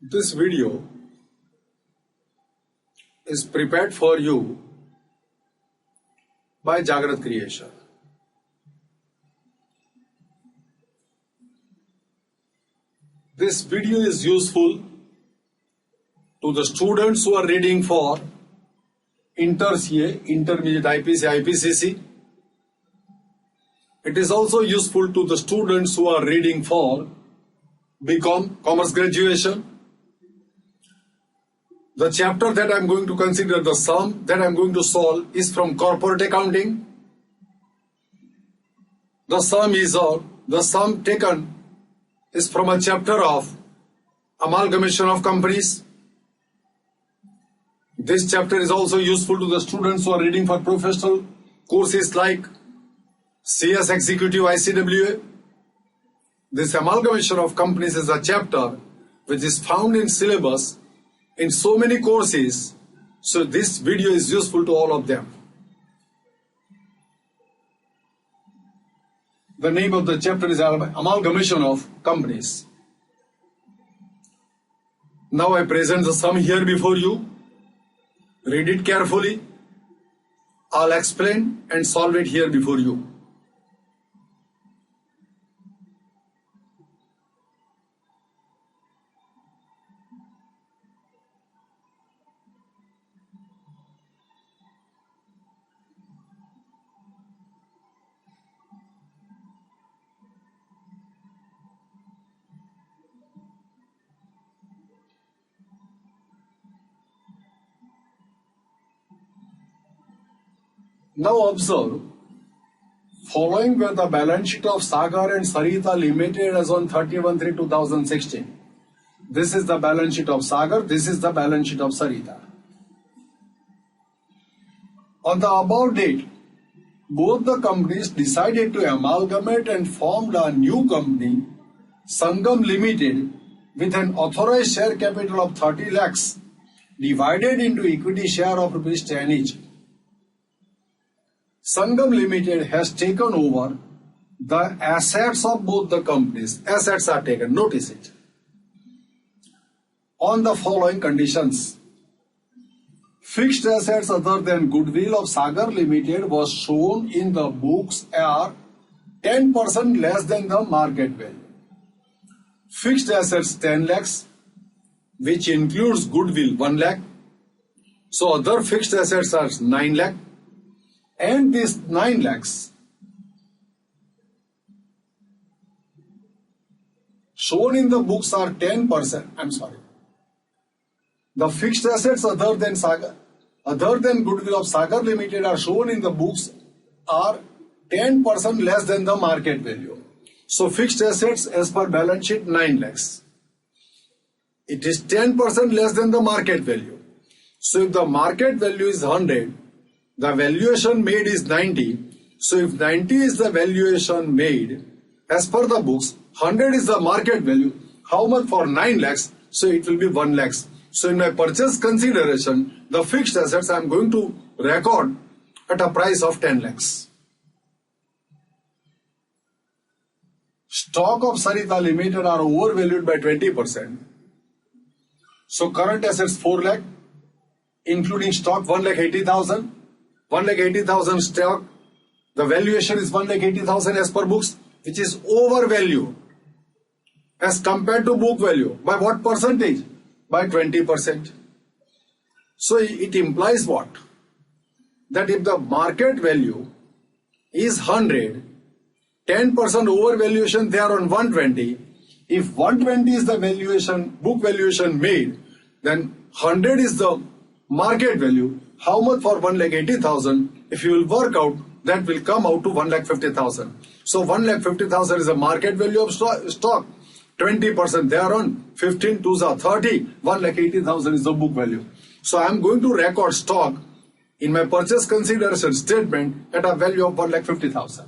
This video is prepared for you by Jagrat Creation. This video is useful to the students who are reading for Inter-CA, Intermediate IPC, IPCC. It is also useful to the students who are reading for BCom, Commerce Graduation. The chapter that I am going to consider, the sum that I am going to solve is from Corporate Accounting. The sum taken is from a chapter of Amalgamation of Companies. This chapter is also useful to the students who are reading for professional courses like CS Executive ICWA. This Amalgamation of Companies is a chapter which is found in syllabus in so many courses, so this video is useful to all of them. The name of the chapter is Amalgamation of Companies. Now I present the sum here before you. Read it carefully. I'll explain and solve it here before you. Now observe, following were the balance sheet of Sagar and Sarita Limited as on 31/3/2016. This is the balance sheet of Sagar, this is the balance sheet of Sarita. On the above date, both the companies decided to amalgamate and formed a new company, Sangam Limited, with an authorized share capital of 30 lakhs divided into equity share of ₹10 each. Sangam Limited has taken over the assets of both the companies. Assets are taken, notice it, on the following conditions. Fixed assets other than goodwill of Sagar Limited was shown in the books are 10% less than the market value. Fixed assets 10 lakhs, which includes goodwill 1 lakh. So other fixed assets are 9 lakh. And these 9 lakhs shown in the books are 10%. The fixed assets other than goodwill of Sagar Limited are shown in the books are 10% less than the market value. So fixed assets as per balance sheet 9 lakhs. It is 10% less than the market value. So if the market value is 100, the valuation made is 90. So if 90 is the valuation made as per the books, 100 is the market value. How much for 9 lakhs? So it will be 1 lakhs. So in my purchase consideration, the fixed assets I am going to record at a price of 10 lakhs. Stock of Sarita Limited are overvalued by 20%. So current assets 4 lakh, including stock 1,80,000. 1,80,000 stock, the valuation is 1,80,000 as per books, which is overvalued as compared to book value. By what percentage? By 20%. So it implies what? That if the market value is 100, 10% overvaluation there on 120. If 120 is the valuation, book valuation made, then 100 is the market value. How much for 1,80,000? If you will work out, that will come out to 1,50,000. So 1,50,000 is the market value of stock. 20% thereon, 15 twos are 30. 1,80,000 is the book value. So I am going to record stock in my purchase consideration statement at a value of 1,50,000.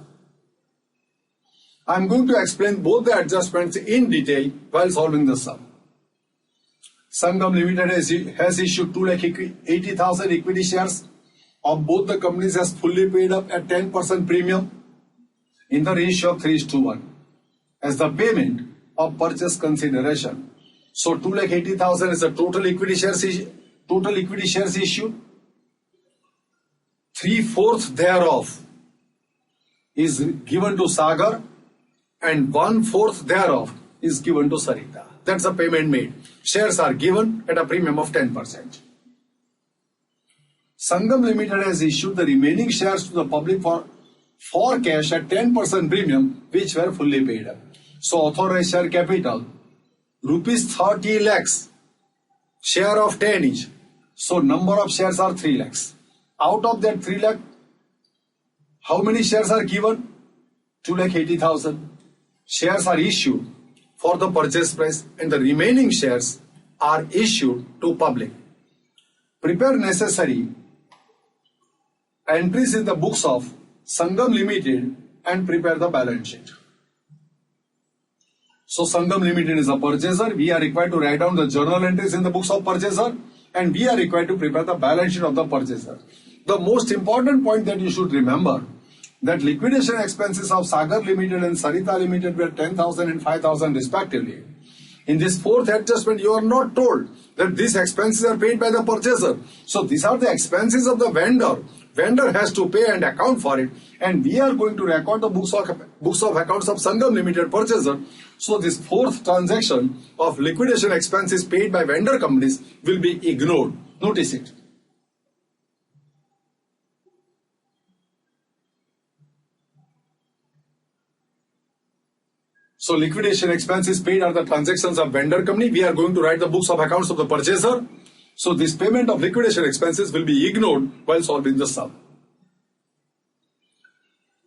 I am going to explain both the adjustments in detail while solving the sum. Sangam Limited has issued 2,80,000 equity shares of both the companies has fully paid up at 10% premium in the ratio of 3:1 as the payment of purchase consideration. So 2,80,000 is the total equity shares issued. 3/4 thereof is given to Sagar and 1/4 thereof is given to Sarita. That's the payment made. Shares are given at a premium of 10%. Sangam Limited has issued the remaining shares to the public for cash at 10% premium, which were fully paid up. So authorized share capital, rupees 30 lakhs, share of 10 each. So number of shares are 3 lakhs. Out of that 3 lakh, how many shares are given? 2,80,000. Shares are issued for the purchase price and the remaining shares are issued to public. Prepare necessary entries in the books of Sangam Limited and prepare the balance sheet. So Sangam Limited is a purchaser. We are required to write down the journal entries in the books of purchaser and we are required to prepare the balance sheet of the purchaser. The most important point that you should remember that liquidation expenses of Sagar Limited and Sarita Limited were 10,000 and 5,000 respectively. In this fourth adjustment, you are not told that these expenses are paid by the purchaser. So these are the expenses of the vendor. Vendor has to pay and account for it, and we are going to record the books of accounts of Sangam Limited purchaser. So this fourth transaction of liquidation expenses paid by vendor companies will be ignored. Notice it. So liquidation expenses paid are the transactions of vendor company. We are going to write the books of accounts of the purchaser. So this payment of liquidation expenses will be ignored while solving the sum.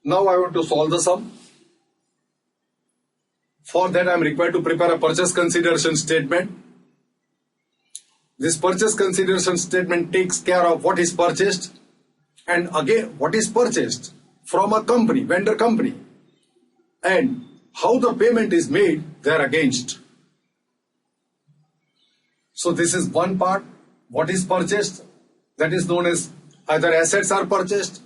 Now I want to solve the sum. For that I am required to prepare a purchase consideration statement. This purchase consideration statement takes care of what is purchased and again what is purchased from a company, vendor company, and how the payment is made thereagainst. So this is one part. What is purchased? That is known as either assets are purchased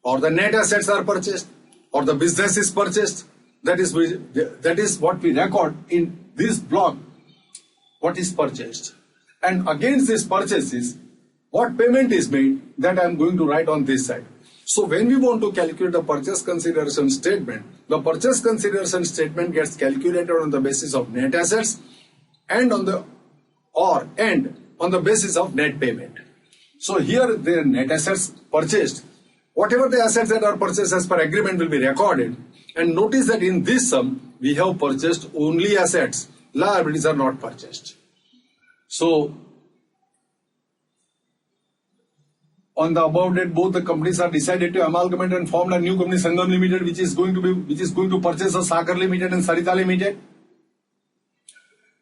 or the net assets are purchased or the business is purchased. That is what we record in this block. What is purchased? And against these purchases, what payment is made, that I am going to write on this side. So when we want to calculate the purchase consideration statement, the purchase consideration statement gets calculated on the basis of net assets and on the basis of net payment. So here the net assets purchased, whatever the assets that are purchased as per agreement will be recorded. And notice that in this sum, we have purchased only assets. Liabilities are not purchased. So on the above date, both the companies are decided to amalgamate and form a new company, Sangam Limited, which is going to purchase the Sagar Limited and Sarita Limited.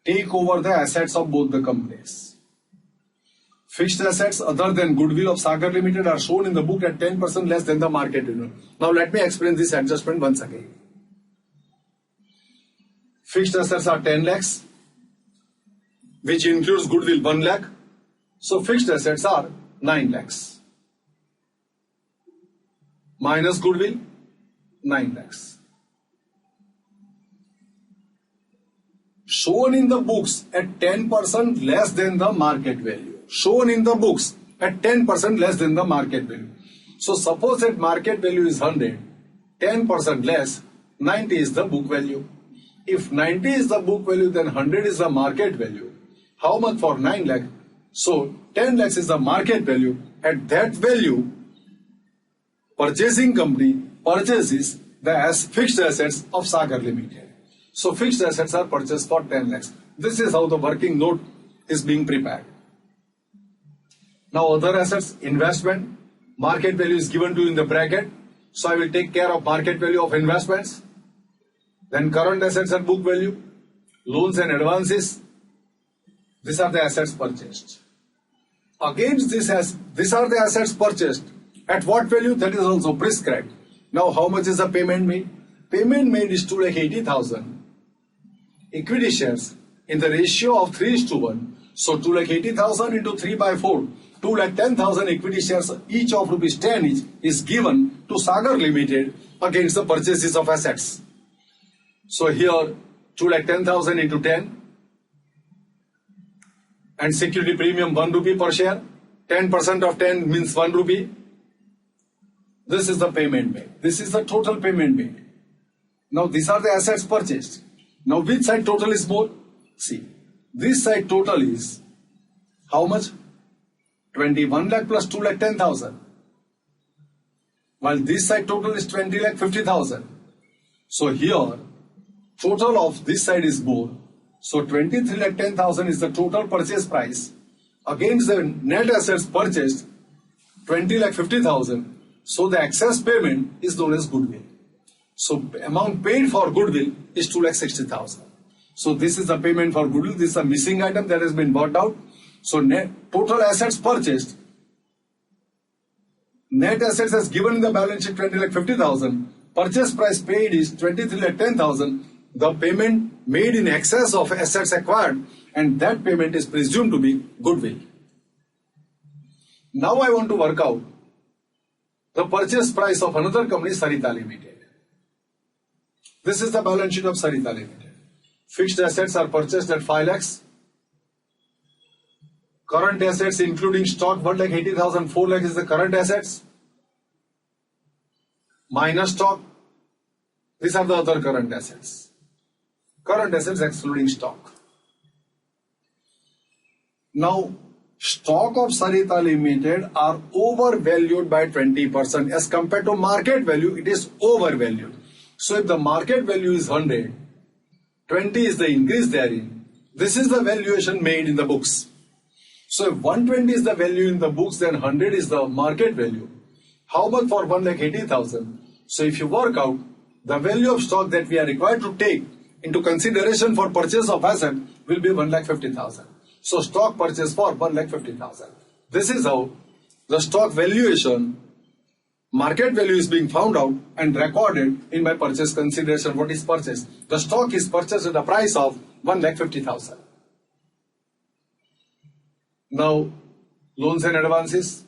Take over the assets of both the companies. Fixed assets other than goodwill of Sagar Limited are shown in the book at 10% less than the market value. Now let me explain this adjustment once again. Fixed assets are 10 lakhs, which includes goodwill 1 lakh. So fixed assets are 9 lakhs. Minus goodwill, 9 lakhs. Shown in the books at 10% less than the market value. Shown in the books at 10% less than the market value. So suppose that market value is 100, 10% less, 90 is the book value. If 90 is the book value, then 100 is the market value. How much for 9 lakh? So 10 lakhs is the market value. At that value, purchasing company purchases the fixed assets of Sagar Limited. So fixed assets are purchased for 10 lakhs. This is how the working note is being prepared. Now other assets, investment, market value is given to you in the bracket. So I will take care of market value of investments. Then current assets and book value, loans and advances. These are the assets purchased. Against this, these are the assets purchased. At what value? That is also prescribed. Now how much is the payment made? Payment made is 2,80,000 equity shares in the ratio of 3:1. So 2,80,000 into 3 by 4. 2,10,000 equity shares, each of rupees 10 each, is given to Sagar Limited against the purchases of assets. So here 2,10,000 into 10, and security premium 1 rupee per share. 10% of 10 means 1 rupee. This is the payment made. This is the total payment made. Now these are the assets purchased. Now which side total is more? See, this side total is how much? 21 lakh plus 2 lakh 10,000. While this side total is 20 lakh 50,000. So here total of this side is more. So 23 lakh 10,000 is the total purchase price against the net assets purchased 20 lakh 50,000. So the excess payment is known as goodwill. So amount paid for goodwill is 2 lakh 60,000. So this is the payment for goodwill. This is a missing item that has been bought out. So net total assets purchased. Net assets as given in the balance sheet 20 lakh 50,000. Purchase price paid is 23 lakh 10,000. The payment made in excess of assets acquired, and that payment is presumed to be goodwill. Now I want to work out the purchase price of another company, Sarita Limited. This is the balance sheet of Sarita Limited. Fixed assets are purchased at 5 lakhs. Current assets including stock 1 lakh 80,000, 4 lakh is the current assets. Minus stock. These are the other current assets. Current assets excluding stock. Now, stock of Sarita Limited are overvalued by 20%. As compared to market value, it is overvalued. So if the market value is 100, 20 is the increase therein. This is the valuation made in the books. So if 120 is the value in the books, then 100 is the market value. How much for 1 lakh 80,000? So if you work out, the value of stock that we are required to take into consideration for purchase of asset will be 1 lakh 50,000. So stock purchase for 1 lakh 50,000. This is how the stock valuation, market value is being found out and recorded in my purchase consideration. What is purchased? The stock is purchased at the price of 1 lakh 50,000. Now, loans and advances.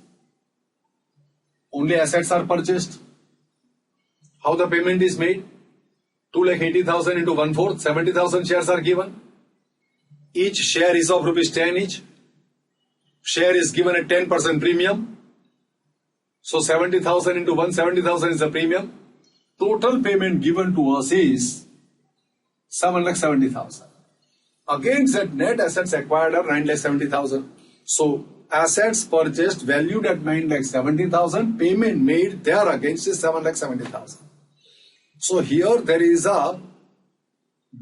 Only assets are purchased. How the payment is made? 2 lakh 80,000 into 1/4, 70,000 shares are given. Each share is of rupees 10 each. Share is given at 10% premium. So 70,000 into 170,000 is the premium. Total payment given to us is 7 lakh 70,000. Against that net assets acquired are 9 lakh 70,000. So assets purchased valued at 9 lakh 70,000. Payment made there against is 7 lakh 70,000. So here there is a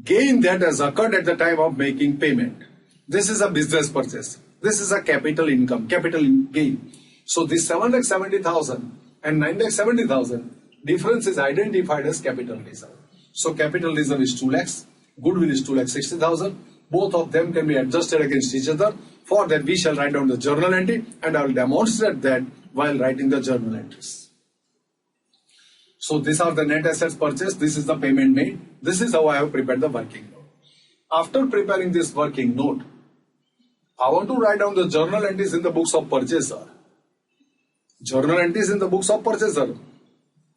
gain that has occurred at the time of making payment. This is a business purchase. This is a capital income, capital gain. So this 7 lakh 70,000 and 9 lakh 70,000 difference is identified as capital reserve. So capital reserve is 2 lakhs, goodwill is 2 lakh 60,000. Both of them can be adjusted against each other. For that we shall write down the journal entry, and I will demonstrate that while writing the journal entries. So these are the net assets purchased. This is the payment made. This is how I have prepared the working note. After preparing this working note, I want to write down the journal entries in the books of purchaser. Journal entries in the books of purchaser.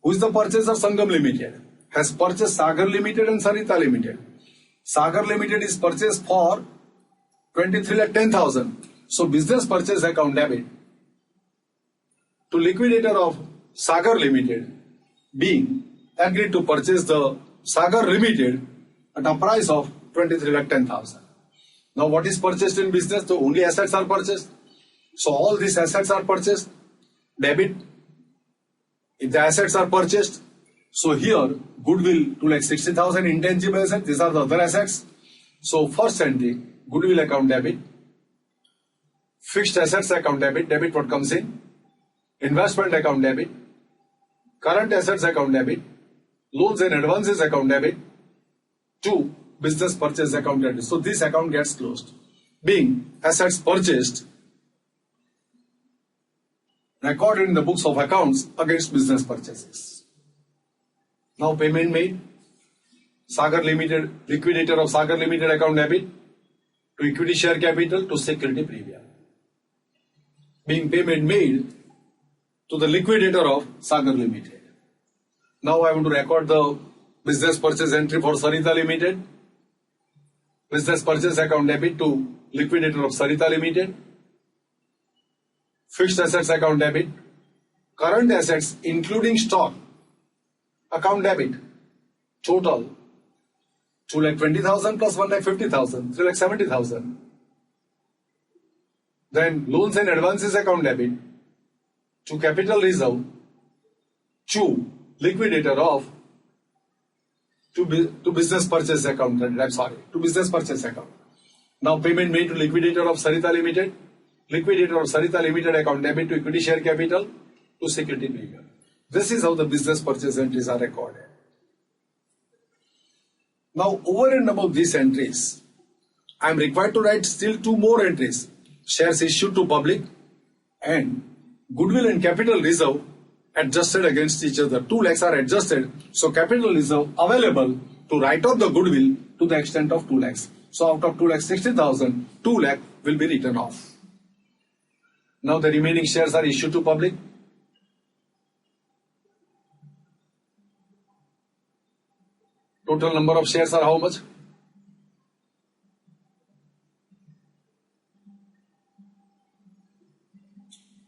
Who is the purchaser? Sangam Limited. Has purchased Sagar Limited and Sarita Limited. Sagar Limited is purchased for 23 lakh 10,000. So business purchase account debit to liquidator of Sagar Limited being agreed to purchase the Sagar Limited at a price of 23 lakh 10,000. Now what is purchased in business? So only assets are purchased. So all these assets are purchased. Debit. If the assets are purchased, so here goodwill 2 lakh 60,000, intangible assets, these are the other assets. So first entry, goodwill account debit, fixed assets account debit, debit what comes in, investment account debit, current assets account debit, loans and advances account debit, 2 business purchase account debit. So this account gets closed. Being assets purchased, recorded in the books of accounts against business purchases. Now payment made. Sagar Limited, liquidator of Sagar Limited account debit to equity share capital to security premium. Being payment made to the liquidator of Sagar Limited. Now I want to record the business purchase entry for Sarita Limited. Business purchase account debit to liquidator of Sarita Limited. Fixed assets account debit. Current assets including stock account debit. Total 2,20,000 plus 1,50,000, 3,70,000. Then loans and advances account debit to capital reserve to liquidator of to business purchase account. To business purchase account. Now payment made to liquidator of Sarita Limited. Liquidator of Sarita Limited account debit to equity share capital to security premium. This is how the business purchase entries are recorded. Now over and above these entries, I am required to write still two more entries. Shares issued to public and goodwill and capital reserve adjusted against each other. 2 lakhs are adjusted. So capital reserve available to write off the goodwill to the extent of 2 lakhs. So out of 2,60,000, 2 lakh will be written off. Now the remaining shares are issued to public. Total number of shares are how much?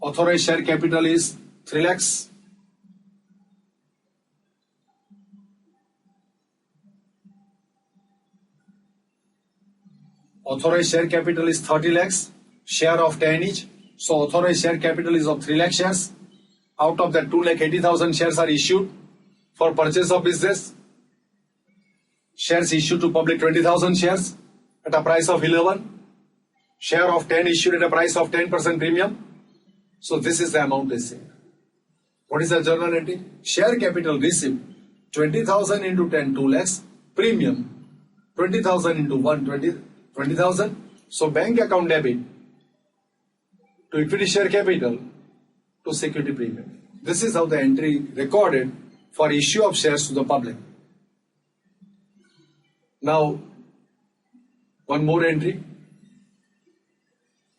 Authorized share capital is 3 lakhs. Authorized share capital is 30 lakhs. Share of 10 each. So authorized share capital is of 3 lakh shares. Out of that 2,80,000 shares are issued for purchase of business. Shares issued to public 20,000 shares at a price of 11. Share of 10 issued at a price of 10% premium. So this is the amount received. What is the journal entry? Share capital received 20,000 into 10, 2 lakhs. Premium 20,000 into 1, 20,000. So bank account debit to equity share capital to security premium. This is how the entry recorded for issue of shares to the public. Now, one more entry.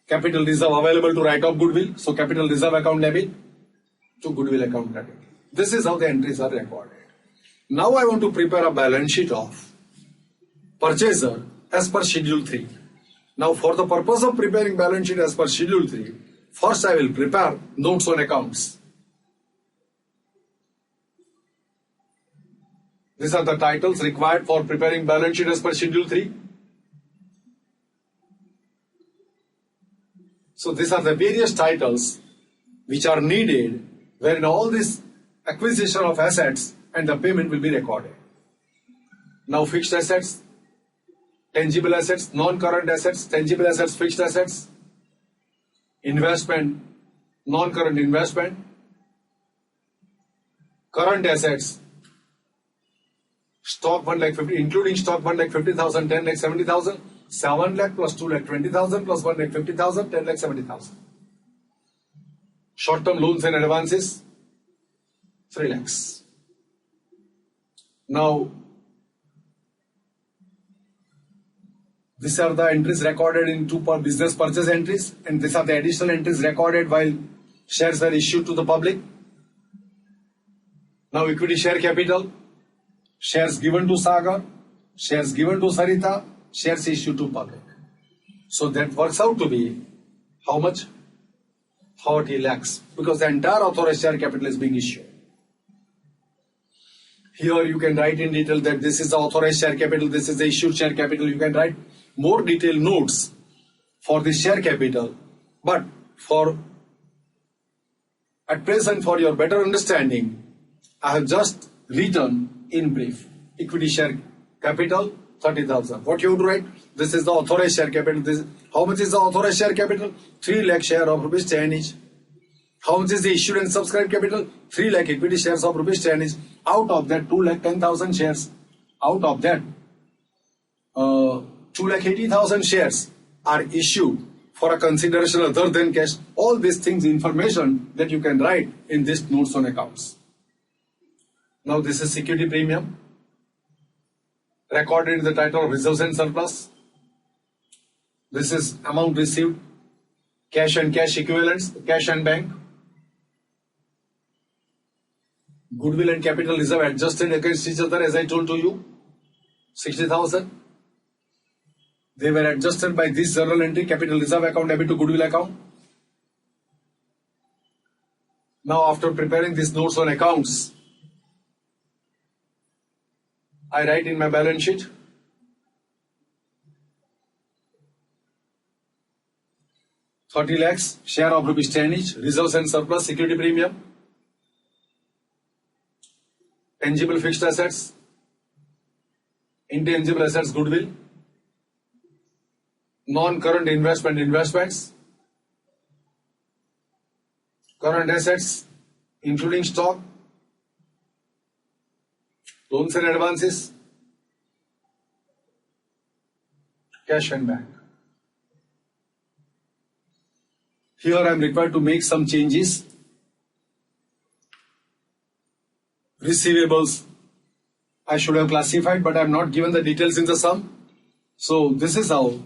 Capital reserve available to write off goodwill. So capital reserve account debit to goodwill account debit. This is how the entries are recorded. Now I want to prepare a balance sheet of purchaser as per Schedule 3. Now for the purpose of preparing balance sheet as per Schedule 3, first I will prepare notes on accounts. These are the titles required for preparing balance sheet as per Schedule 3. So these are the various titles which are needed wherein all this acquisition of assets and the payment will be recorded. Now fixed assets, tangible assets, non-current assets, tangible assets, fixed assets, investment, non-current investment, current assets, stock 1 lakh 50, including stock 1 lakh 50,000, 10 lakh 70,000, 7 lakh plus 2 lakh 20,000 plus 1 lakh 50,000, 10 lakh 70,000. Short-term loans and advances, 3 lakhs. Now, these are the entries recorded in two business purchase entries, and these are the additional entries recorded while shares are issued to the public. Now, equity share capital, shares given to Sagar, shares given to Sarita, shares issued to public. So that works out to be how much? 40 lakhs, because the entire authorized share capital is being issued. Here you can write in detail that this is the authorized share capital, this is the issued share capital. You can write more detailed notes for the share capital. But at present, for your better understanding, I have just written in brief. Equity share capital, 30,000. What you have to write? This is the authorized share capital. How much is the authorized share capital? 3 lakh share of rupees 10 each. How much is the issued and subscribed capital? 3 lakh equity shares of rupees 10 each. Out of that, 2 lakh 10,000 shares. Out of that, 2 lakh 80,000 shares are issued for a consideration other than cash. All these things, information that you can write in this notes on accounts. Now this is security premium, recorded in the title of reserves and surplus. This is amount received, cash and cash equivalents, cash and bank. Goodwill and capital reserve adjusted against each other, as I told to you, 60,000. They were adjusted by this journal entry, capital reserve account, debit to goodwill account. Now, after preparing these notes on accounts, I write in my balance sheet, ₹30 lakhs, share of ₹10 each, reserves and surplus, security premium, tangible fixed assets, intangible assets, goodwill, non-current investments, current assets, including stock, loans and advances, cash and bank. Here I am required to make some changes. Receivables I should have classified, but I have not given the details in the sum. So this is how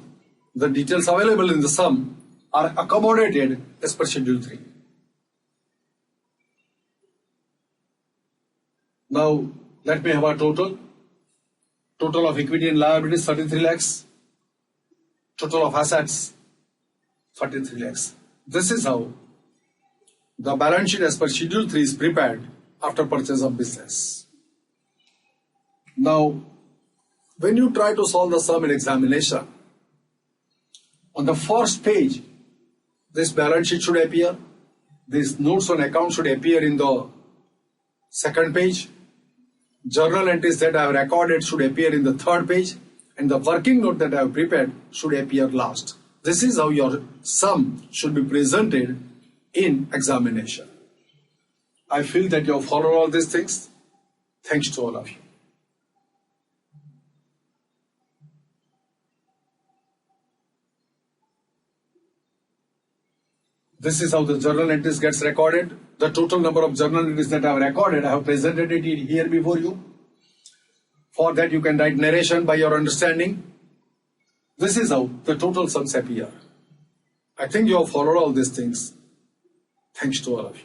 the details available in the sum are accommodated as per Schedule 3. Now let me have a total. Total of equity and liabilities 33 lakhs. Total of assets 33 lakhs. This is how the balance sheet as per Schedule 3 is prepared after purchase of business. Now, when you try to solve the sum in examination, on the first page, this balance sheet should appear. These notes on account should appear in the second page. Journal entries that I have recorded should appear in the third page. And the working note that I have prepared should appear last. This is how your sum should be presented in examination. I feel that you have followed all these things. Thanks to all of you. This is how the journal entries gets recorded. The total number of journal entries that I have recorded, I have presented it here before you. For that you can write narration by your understanding. This is how the total sums appear. I think you have followed all these things. Thanks to all of you.